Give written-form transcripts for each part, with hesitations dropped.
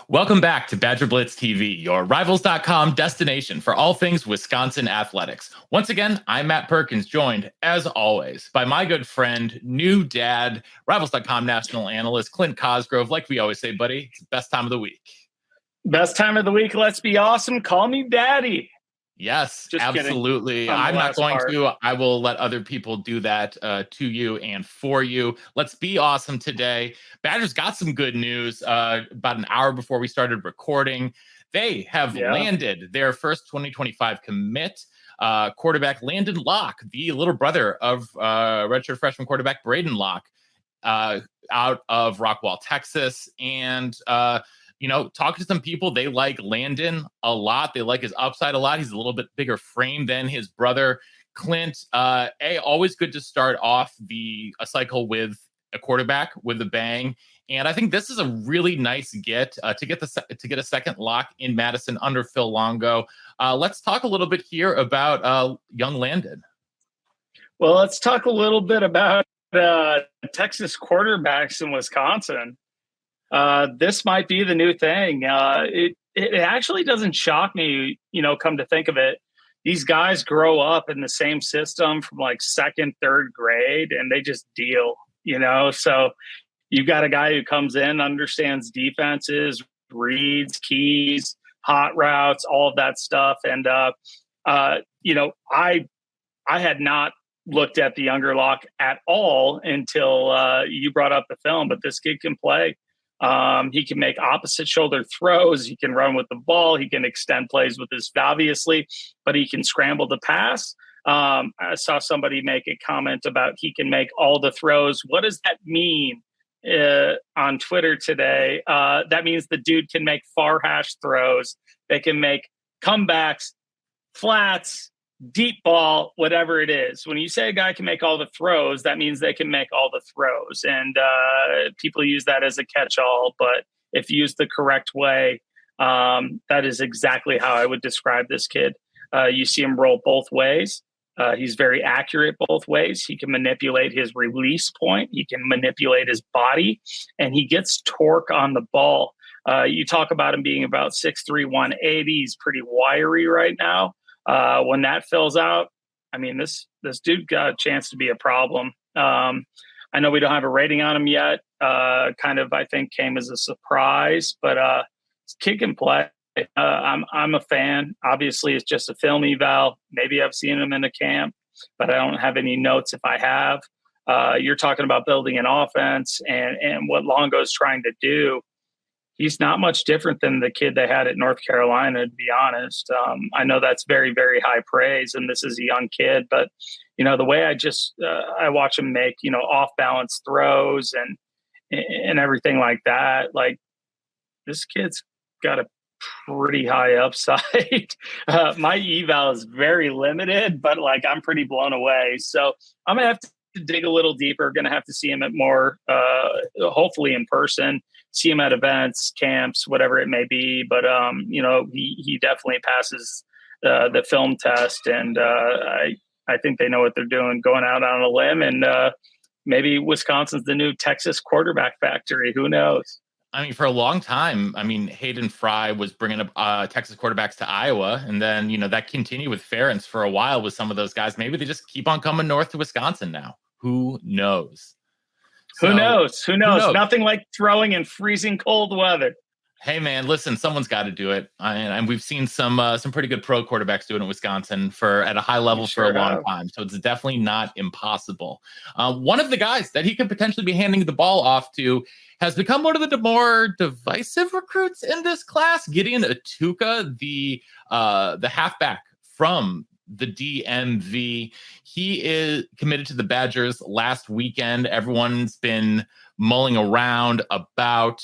Welcome back to BadgerBlitz TV, your Rivals.com destination for all things Wisconsin athletics. Once again, I'm Matt Perkins, joined, as always, by my good friend, new dad, Rivals.com national analyst, Clint Cosgrove. Like we always say, buddy, it's the best time of the week. Best time of the week. Let's be awesome. Call me daddy. Yes, just absolutely. I'm not going to. I will let other people do that to you and for you. Let's be awesome today. Badgers got some good news about an hour before we started recording. They have landed their first 2025 commit, quarterback Landon Locke, the little brother of redshirt freshman quarterback Braden Locke, out of Rockwall, Texas. And talking to some people, they like Landon a lot. They like his upside a lot. He's a little bit bigger frame than his brother, Clint. Always good to start off a cycle with a quarterback with a bang. And I think this is a really nice get to get a second lock in Madison under Phil Longo. Let's talk a little bit here about young Landon. Well, let's talk a little bit about Texas quarterbacks in Wisconsin. This might be the new thing. It actually doesn't shock me, come to think of it. These guys grow up in the same system from like second, third grade, and they just deal, So you've got a guy who comes in, understands defenses, reads, keys, hot routes, all of that stuff. And, I had not looked at the younger Locke at all until you brought up the film, but this kid can play. He can make opposite shoulder throws. He can run with the ball. He can extend plays with his, obviously, but he can scramble the pass. I saw somebody make a comment about he can make all the throws. What does that mean on Twitter today? That means the dude can make far hash throws. They can make comebacks, flats, deep ball, whatever it is. When you say a guy can make all the throws, that means they can make all the throws. And people use that as a catch-all, but if used the correct way, that is exactly how I would describe this kid. You see him roll both ways. He's very accurate both ways. He can manipulate his release point. He can manipulate his body, and he gets torque on the ball. You talk about him being about 6'3", 180. He's pretty wiry right now. When that fills out, I mean, this dude got a chance to be a problem. I know we don't have a rating on him yet. I think came as a surprise, but this kid can play. I'm a fan. Obviously, it's just a film eval. Maybe I've seen him in a camp, but I don't have any notes if I have. You're talking about building an offense and what Longo's trying to do. He's not much different than the kid they had at North Carolina, to be honest. I know that's very, very high praise, and this is a young kid. But, the way I watch him make, off-balance throws and everything like that, like, this kid's got a pretty high upside. My eval is very limited, but, I'm pretty blown away. So I'm going to have to dig a little deeper, going to have to see him at more, hopefully in person. See him at events, camps, whatever it may be. But, he definitely passes the film test. And I think they know what they're doing, going out on a limb. And maybe Wisconsin's the new Texas quarterback factory. Who knows? I mean, for a long time, Hayden Fry was bringing up Texas quarterbacks to Iowa. And then, that continued with Ferentz for a while with some of those guys. Maybe they just keep on coming north to Wisconsin now. Who knows? Who knows? Nothing like throwing in freezing cold weather. Hey, man, listen, someone's got to do it. And we've seen some pretty good pro quarterbacks do it in Wisconsin at a high level for a long time. So it's definitely not impossible. One of the guys that he could potentially be handing the ball off to has become one of the more divisive recruits in this class. Gideon Atuka, the halfback from the DMV. He is committed to the Badgers last weekend. Everyone's been mulling around about,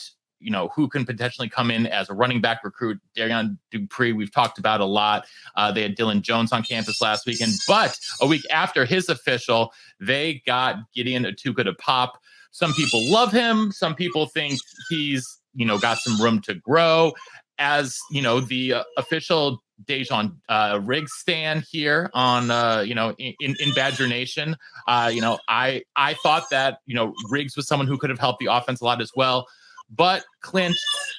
who can potentially come in as a running back recruit. Darian Dupree, we've talked about a lot. They had Dylan Jones on campus last weekend, but a week after his official, they got Gideon Atuka to pop. Some people love him. Some people think he's, got some room to grow. As, the official Dejon Riggs stand here on in Badger Nation. I thought that Riggs was someone who could have helped the offense a lot as well. But Clint,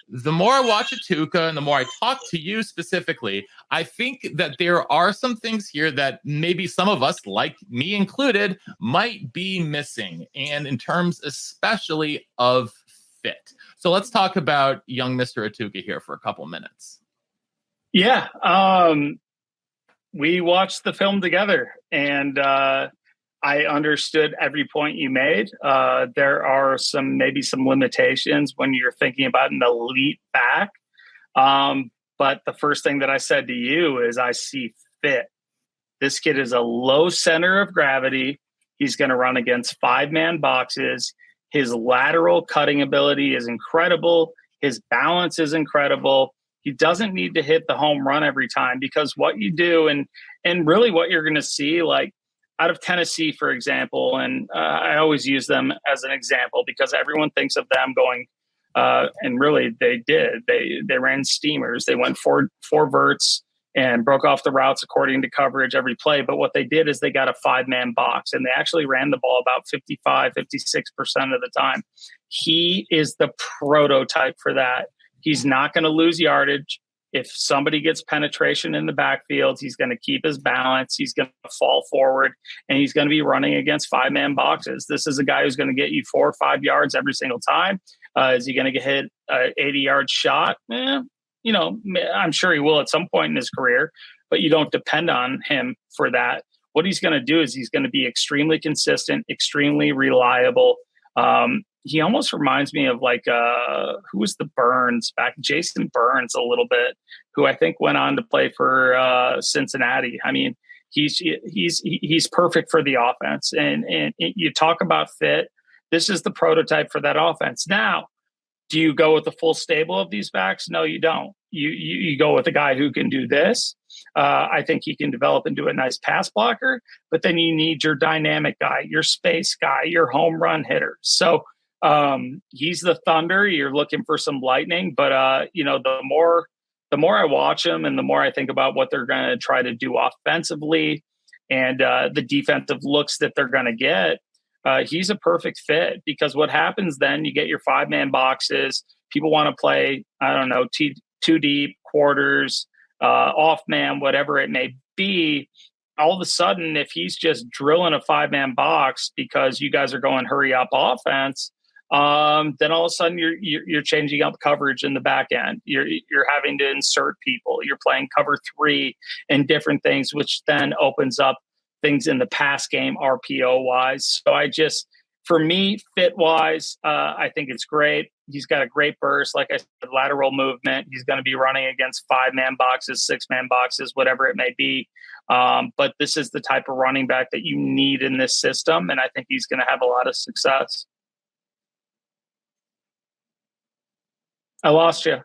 the more I watch Atuka and the more I talk to you specifically, I think that there are some things here that maybe some of us, like me included, might be missing. And in terms especially of fit. So let's talk about young Mr. Atuka here for a couple minutes. Yeah. We watched the film together, and I understood every point you made. There are maybe some limitations when you're thinking about an elite back. But the first thing that I said to you is I see fit. This kid is a low center of gravity. He's going to run against 5-man boxes. His lateral cutting ability is incredible. His balance is incredible. He doesn't need to hit the home run every time, because what you do and really what you're going to see, like out of Tennessee, for example, and I always use them as an example because everyone thinks of them going, and really they did. They ran steamers. They went four verts and broke off the routes according to coverage every play. But what they did is they got a 5-man box, and they actually ran the ball about 55, 56% of the time. He is the prototype for that. He's not going to lose yardage. If somebody gets penetration in the backfield, he's going to keep his balance. He's going to fall forward, and he's going to be running against 5-man boxes. This is a guy who's going to get you 4 or 5 yards every single time. Is he going to get hit an 80-yard shot? I'm sure he will at some point in his career, but you don't depend on him for that. What he's going to do is he's going to be extremely consistent, extremely reliable. He almost reminds me of who was the Burns back? Jason Burns a little bit, who I think went on to play for Cincinnati. I mean, he's perfect for the offense. And you talk about fit. This is the prototype for that offense. Now, do you go with the full stable of these backs? No, you don't. You go with a guy who can do this. I think he can develop into a nice pass blocker, but then you need your dynamic guy, your space guy, your home run hitter. So he's the thunder. You're looking for some lightning, but the more I watch him and the more I think about what they're going to try to do offensively and the defensive looks that they're going to get, he's a perfect fit, because what happens then, you get your 5-man boxes. People want to play, I don't know, two deep, quarters, off man, whatever it may be. All of a sudden, if he's just drilling a 5-man box because you guys are going hurry up offense, then all of a sudden you're changing up coverage in the back end. You're having to insert people. You're playing cover 3 and different things, which then opens up things in the pass game RPO wise. So for me, fit wise, I think it's great. He's got a great burst. Like I said, lateral movement. He's going to be running against 5-man boxes, 6-man boxes, whatever it may be. But this is the type of running back that you need in this system. And I think he's going to have a lot of success. I lost you.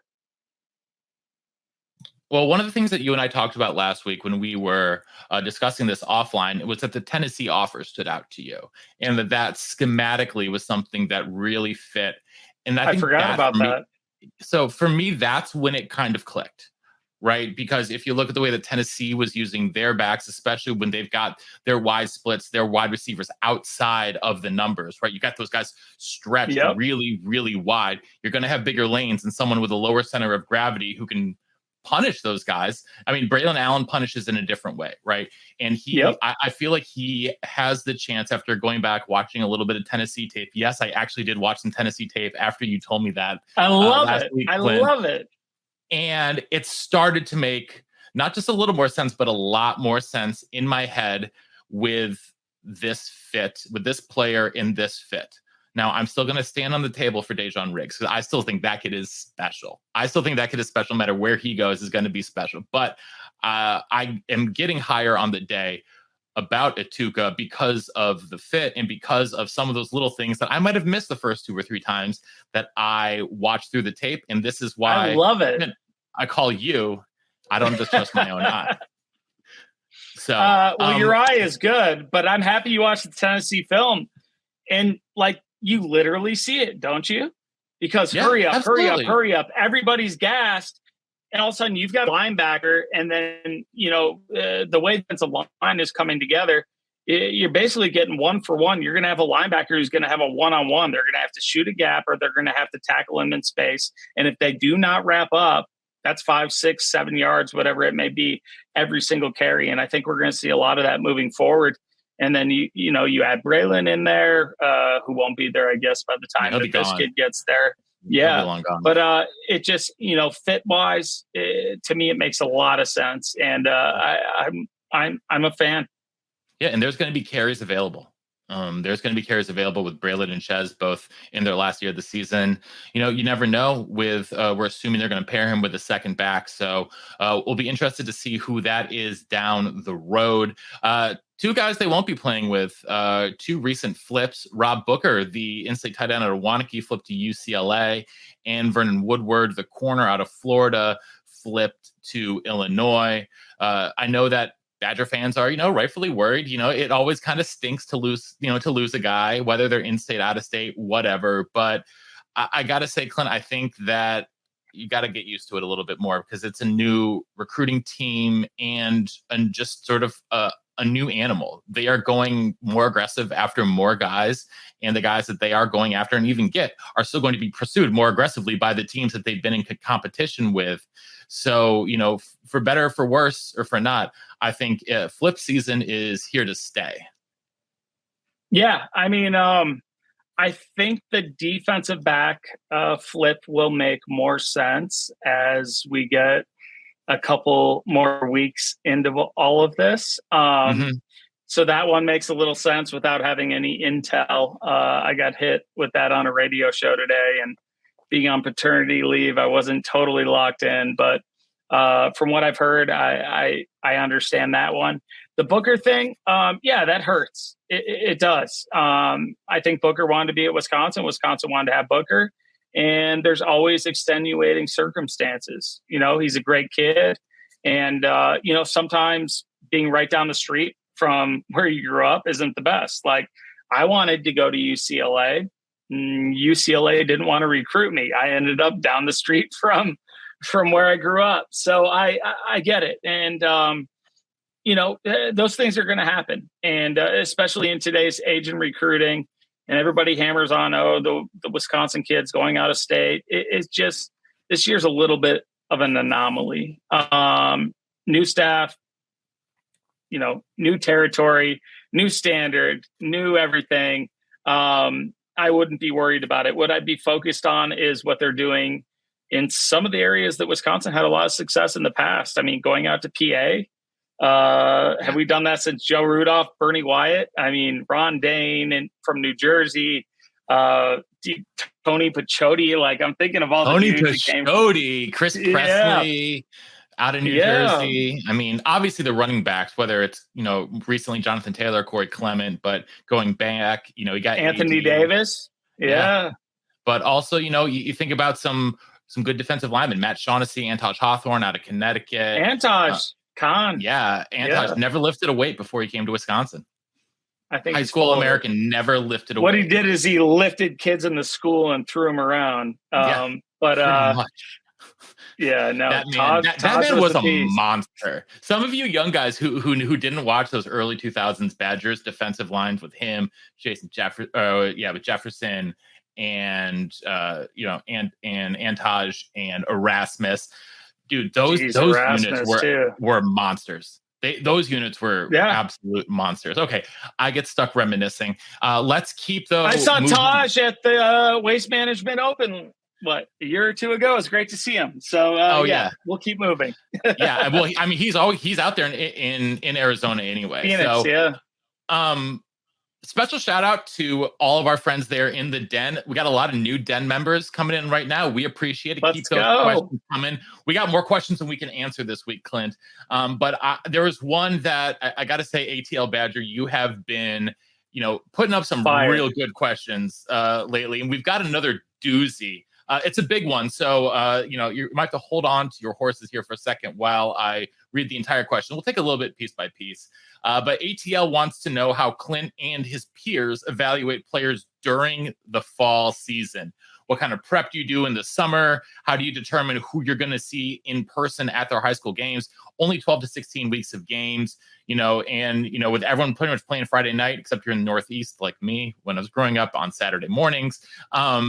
Well, one of the things that you and I talked about last week when we were discussing this offline was that the Tennessee offer stood out to you, and that schematically was something that really fit. And I forgot about that. So for me, that's when it kind of clicked, right? Because if you look at the way that Tennessee was using their backs, especially when they've got their wide splits, their wide receivers outside of the numbers, right? You got those guys stretched really, really wide. You're going to have bigger lanes and someone with a lower center of gravity who can punish those guys. I mean, Braylon Allen punishes in a different way, right? And I feel like he has the chance, after going back, watching a little bit of Tennessee tape. Yes, I actually did watch some Tennessee tape after you told me that. I love it. I love it. And it started to make not just a little more sense, but a lot more sense in my head with this fit, with this player in this fit. Now, I'm still going to stand on the table for Dejon Riggs, because I still think that kid is special. I still think that kid is special. No matter where he goes, is going to be special. But I am getting higher on the day about Atuka because of the fit and because of some of those little things that I might have missed the first 2 or 3 times that I watched through the tape. And this is why I love it. I call you. I don't just trust my own eye. So, your eye is good, but I'm happy you watched the Tennessee film. And you literally see it, don't you? Because hurry up. Everybody's gassed. And all of a sudden you've got a linebacker. And then, the way the defensive line is coming together, you're basically getting 1-for-1. You're going to have a linebacker who's going to have a one-on-one. They're going to have to shoot a gap, or they're going to have to tackle him in space. And if they do not wrap up, that's 5, 6, 7 yards, whatever it may be, every single carry. And I think we're going to see a lot of that moving forward. And then you add Braylon in there, who won't be there, I guess, by the time that this kid gets there. Yeah, but it just, fit wise, to me, it makes a lot of sense, and I'm a fan. Yeah, and there's going to be carries available. There's going to be carries available with Braylon and Chez both in their last year of the season. You never know. With we're assuming they're going to pair him with a second back, so we'll be interested to see who that is down the road. Two guys they won't be playing with, two recent flips. Rob Booker, the in-state tight end out of Waunakee, flipped to UCLA, and Vernon Woodward, the corner out of Florida, flipped to Illinois. I know that Badger fans are, rightfully worried. It always kind of stinks to lose a guy, whether they're in-state, out-of-state, whatever. But I got to say, Clint, I think that you got to get used to it a little bit more, because it's a new recruiting team and just sort of a new animal. They are going more aggressive after more guys, and the guys that they are going after and even get are still going to be pursued more aggressively by the teams that they've been in competition with. So, for better, for worse, or for not, I think flip season is here to stay. Yeah. I mean, I think the defensive back flip will make more sense as we get a couple more weeks into all of this. So that one makes a little sense without having any intel. I got hit with that on a radio show today, and being on paternity leave, I wasn't totally locked in, but from what I've heard, I understand that one. The Booker thing, that hurts. It does. I think Booker wanted to be at Wisconsin. Wisconsin wanted to have Booker. And there's always extenuating circumstances. He's a great kid. And, sometimes being right down the street from where you grew up isn't the best. Like, I wanted to go to UCLA. UCLA didn't want to recruit me. I ended up down the street from where I grew up. So I get it. And, those things are going to happen. And especially in today's age in recruiting, and everybody hammers on, the Wisconsin kids going out of state. It's just, this year's a little bit of an anomaly. New staff, new territory, new standard, new everything. I wouldn't be worried about it. What I'd be focused on is what they're doing in some of the areas that Wisconsin had a lot of success in the past. I mean, going out to PA. Have we done that since Joe Rudolph, Bernie Wyatt? I mean, Ron Dane and from New Jersey, Tony Pachotti. Like, I'm thinking of all Tony the dudes Pachotti, Chris Presley out of New Jersey. I mean, obviously the running backs, whether it's, recently Jonathan Taylor, Corey Clement, but going back, you got Anthony Davis. Yeah. But also, you think about some good defensive linemen, Matt Shaughnessy, Antosh Hawthorne out of Connecticut. Antosh. Khan. Yeah, Antosh never lifted a weight before he came to Wisconsin. I think high school American never lifted a weight. What he did is he lifted kids in the school and threw them around. That man was a monster. Some of you young guys who didn't watch those early 2000s Badgers defensive lines with him, with Jefferson and Antosh and Erasmus. Dude, those units were monsters. Those units were absolute monsters. Okay, I get stuck reminiscing. Let's keep those. I saw Taj at the Waste Management Open, a year or two ago. It was great to see him. So, we'll keep moving. Well, I mean, he's out there in Arizona anyway. Phoenix, Special shout out to all of our friends there in the den. We got a lot of new den members coming in right now. We appreciate it. Keep those questions coming. We got more questions than we can answer this week, Clint. But there was one that I got to say, ATL Badger, you have been, putting up some real good questions lately, and we've got another doozy. It's a big one, so you might have to hold on to your horses here for a second while I read the entire question. We'll take a little bit piece by piece. But ATL wants to know how Clint and his peers evaluate players during the fall season. What kind of prep do you do in the summer? How do you determine who you're going to see in person at their high school games? Only 12 to 16 weeks of games, and with everyone pretty much playing Friday night, except you're in the Northeast like me when I was growing up on Saturday mornings. How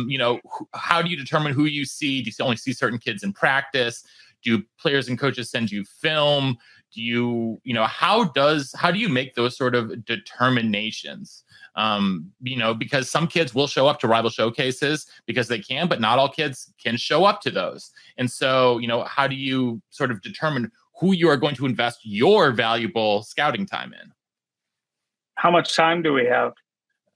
do you determine who you see? Do you only see certain kids in practice? Do players and coaches send you film? Do you, how do you make those sort of determinations? Because some kids will show up to rival showcases because they can, but not all kids can show up to those. And so, how do you sort of determine who you are going to invest your valuable scouting time in? How much time do we have?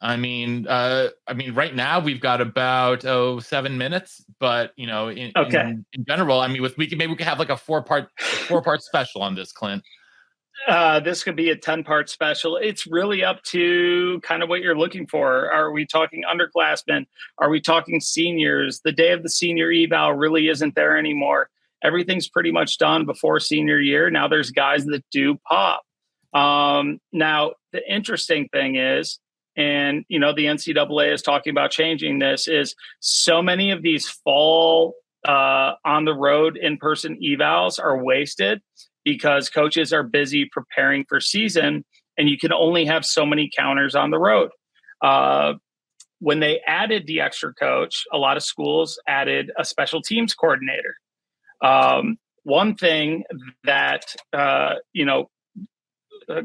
Right now we've got about 7 minutes, but in general, we could have like a four part special on this, Clint. This could be a 10-part special. It's really up to kind of what you're looking for. Are we talking underclassmen? Are we talking seniors? The day of the senior eval really isn't there anymore. Everything's pretty much done before senior year. Now there's guys that do pop. Now the interesting thing is, and the NCAA is talking about changing this, is so many of these fall on the road in-person evals are wasted because coaches are busy preparing for season, and you can only have so many counters on the road. When they added the extra coach, a lot of schools added a special teams coordinator. One thing that,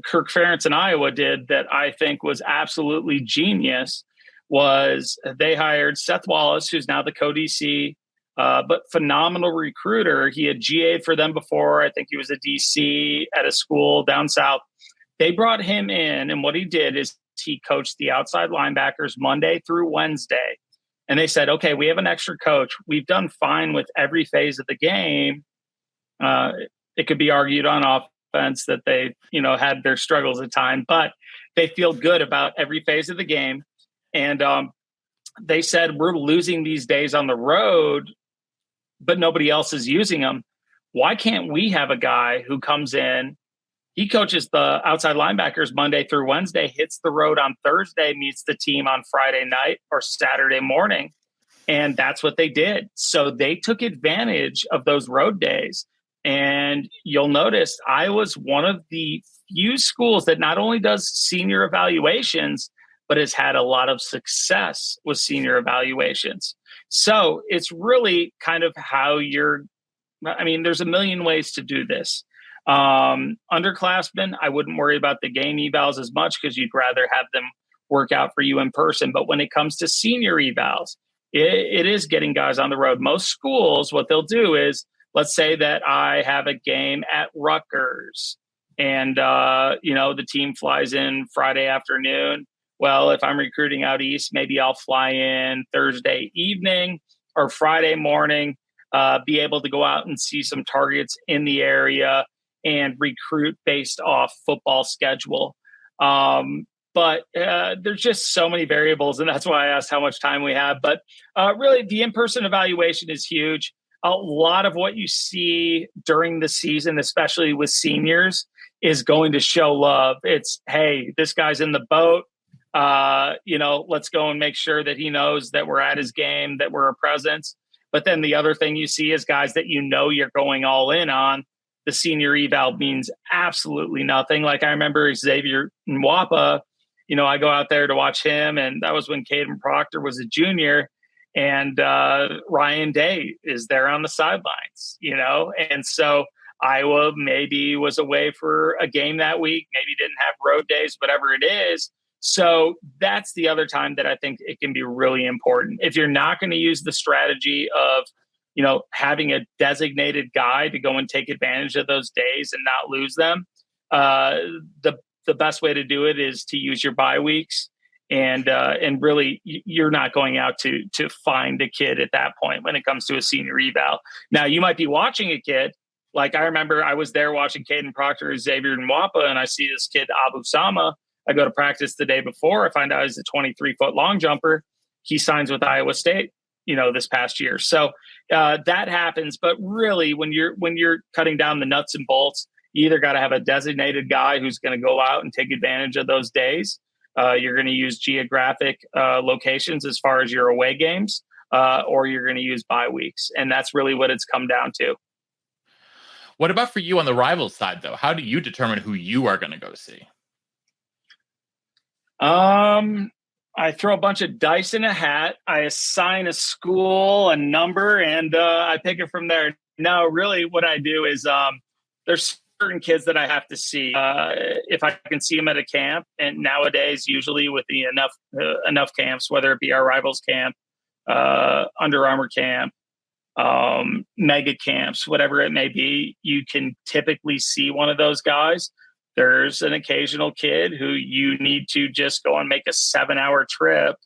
Kirk Ferentz in Iowa did that I think was absolutely genius was they hired Seth Wallace, who's now the co-DC, but phenomenal recruiter. He had GA'd for them before. I think he was a DC at a school down south. They brought him in, and what he did is he coached the outside linebackers Monday through Wednesday. And they said, okay, we have an extra coach. We've done fine with every phase of the game. It could be argued on offense that they, had their struggles at time, but they feel good about every phase of the game. And they said, we're losing these days on the road, but nobody else is using them. Why can't we have a guy who comes in, he coaches the outside linebackers Monday through Wednesday, hits the road on Thursday, meets the team on Friday night or Saturday morning. And that's what they did. So they took advantage of those road days. And you'll notice Iowa's one of the few schools that not only does senior evaluations, but has had a lot of success with senior evaluations. So it's really kind of how there's a million ways to do this. Underclassmen, I wouldn't worry about the game evals as much because you'd rather have them work out for you in person. But when it comes to senior evals, it is getting guys on the road. Most schools, what they'll do is, let's say that I have a game at Rutgers and, the team flies in Friday afternoon. Well, if I'm recruiting out east, maybe I'll fly in Thursday evening or Friday morning, be able to go out and see some targets in the area and recruit based off football schedule. But there's just so many variables, and that's why I asked how much time we have. But really, the in-person evaluation is huge. A lot of what you see during the season, especially with seniors, is going to show love. It's, hey, this guy's in the boat. Let's go and make sure that he knows that we're at his game, that we're a presence. But then the other thing you see is guys that you're going all in on. The senior eval means absolutely nothing. Like I remember Xavier Nwapa, I go out there to watch him, and that was when Caden Proctor was a junior, and Ryan Day is there on the sidelines, and so Iowa maybe was away for a game that week, maybe didn't have road days, whatever it is. So that's the other time that I think it can be really important. If you're not going to use the strategy of, having a designated guy to go and take advantage of those days and not lose them, the best way to do it is to use your bye weeks. And really, you're not going out to find a kid at that point when it comes to a senior eval. Now, you might be watching a kid. Like I remember I was there watching Caden Proctor, Xavier Nwapa, and I see this kid, Abu Sama. I go to practice the day before. I find out he's a 23-foot long jumper. He signs with Iowa State, this past year. So that happens. But really, when you're cutting down the nuts and bolts, you either got to have a designated guy who's going to go out and take advantage of those days. You're going to use geographic locations as far as your away games, or you're going to use bye weeks. And that's really what it's come down to. What about for you on the Rivals side, though? How do you determine who you are going to go see? I throw a bunch of dice in a hat. I assign a school, a number, and I pick it from there. No, really what I do is there's certain kids that I have to see. If I can see them at a camp, and nowadays usually with the enough camps, whether it be our Rivals camp, Under Armour camp, mega camps, whatever it may be, you can typically see one of those guys. There's an occasional kid who you need to just go and make a 7-hour trip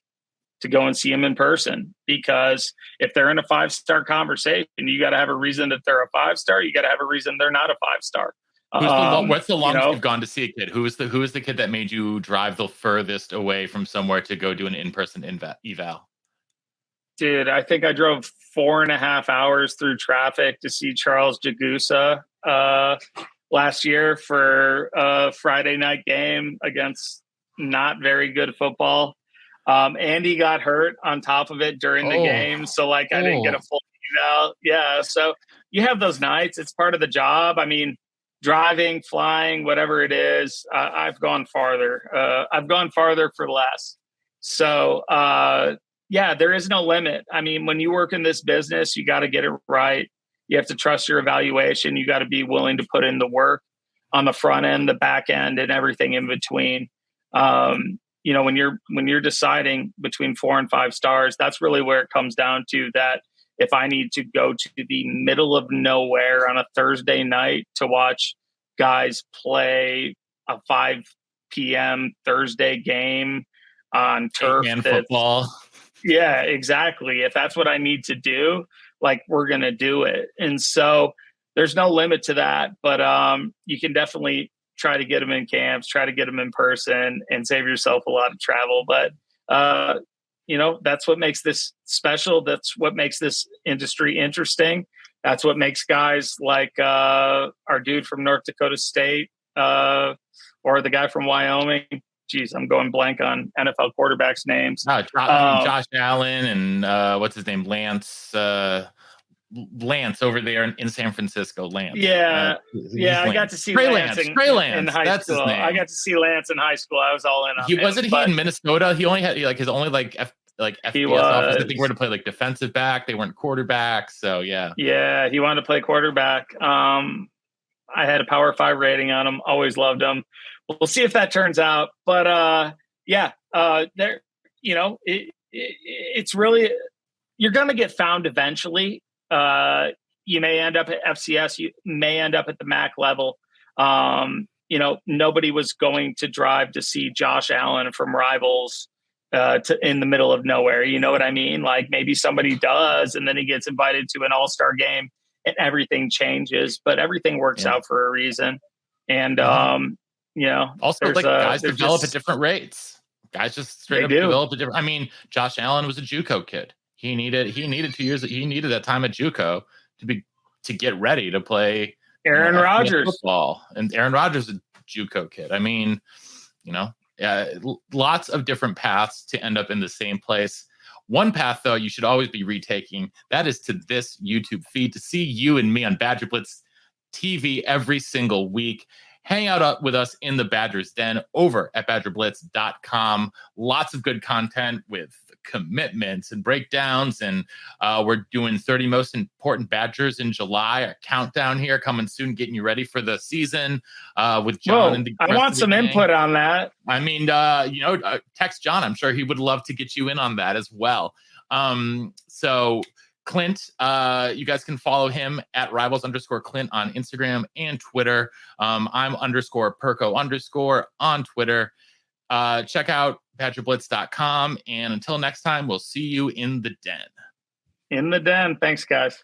to go and see him in person, because if they're in a 5-star conversation, you got to have a reason that they're a 5-star. You got to have a reason they're not a 5-star. What's the longest you've gone to see a kid? Who is the kid that made you drive the furthest away from somewhere to go do an in-person eval? Dude, I think I drove 4.5 hours through traffic to see Charles Jagusa last year for a Friday night game against not very good football. Andy got hurt on top of it during the game. So I didn't get a full eval. Yeah. So you have those nights. It's part of the job. I mean, driving, flying, whatever it is, I've gone farther. I've gone farther for less. So, yeah, there is no limit. I mean, when you work in this business, you got to get it right. You have to trust your evaluation. You got to be willing to put in the work on the front end, the back end, and everything in between. When you're deciding between 4 and 5 stars, that's really where it comes down to. That if I need to go to the middle of nowhere on a Thursday night to watch guys play a 5 p.m. Thursday game on turf, and football. Yeah, exactly. If that's what I need to do, we're going to do it. And so there's no limit to that, but you can definitely try to get them in camps, try to get them in person, and save yourself a lot of travel. But, that's what makes this special. That's what makes this industry interesting. That's what makes guys like our dude from North Dakota State or the guy from Wyoming. Geez, I'm going blank on NFL quarterbacks' names. Josh Allen and what's his name? Lance over there in San Francisco. Lance. Yeah. Lance. I got to see Trey Lance in high That's school. His name. I got to see Lance in high school. I was all in on he in Minnesota. He only had his only FBS offers. I think we're to play defensive back. They weren't quarterbacks. So yeah. Yeah, he wanted to play quarterback. I had a Power 5 rating on him. Always loved him. We'll see if that turns out. But it's really, you're going to get found eventually. You may end up at FCS. You may end up at the MAC level. Nobody was going to drive to see Josh Allen from Rivals in the middle of nowhere. You know what I mean? Maybe somebody does, and then he gets invited to an all-star game and everything changes, but everything works out for a reason. And, also guys develop at different rates. Guys just straight up develop a different. I mean, Josh Allen was a JUCO kid. He needed 2 years. He needed that time at JUCO to get ready to play Aaron Rodgers football. And Aaron Rodgers is a JUCO kid. I mean, lots of different paths to end up in the same place. One path, though, you should always be retaking. That is to this YouTube feed, to see you and me on BadgerBlitz TV every single week. Hang out with us in the Badgers Den over at BadgerBlitz.com. Lots of good content with commitments and breakdowns. And we're doing 30 most important Badgers in July. A countdown here coming soon, getting you ready for the season with John. And I want some input on that. I mean, text John. I'm sure he would love to get you in on that as well. So Clint, you guys can follow him at Rivals_Clint on Instagram and Twitter. I'm _Perko_ on Twitter. Check out BadgerBlitz.com. And until next time, we'll see you in the den. In the den. Thanks, guys.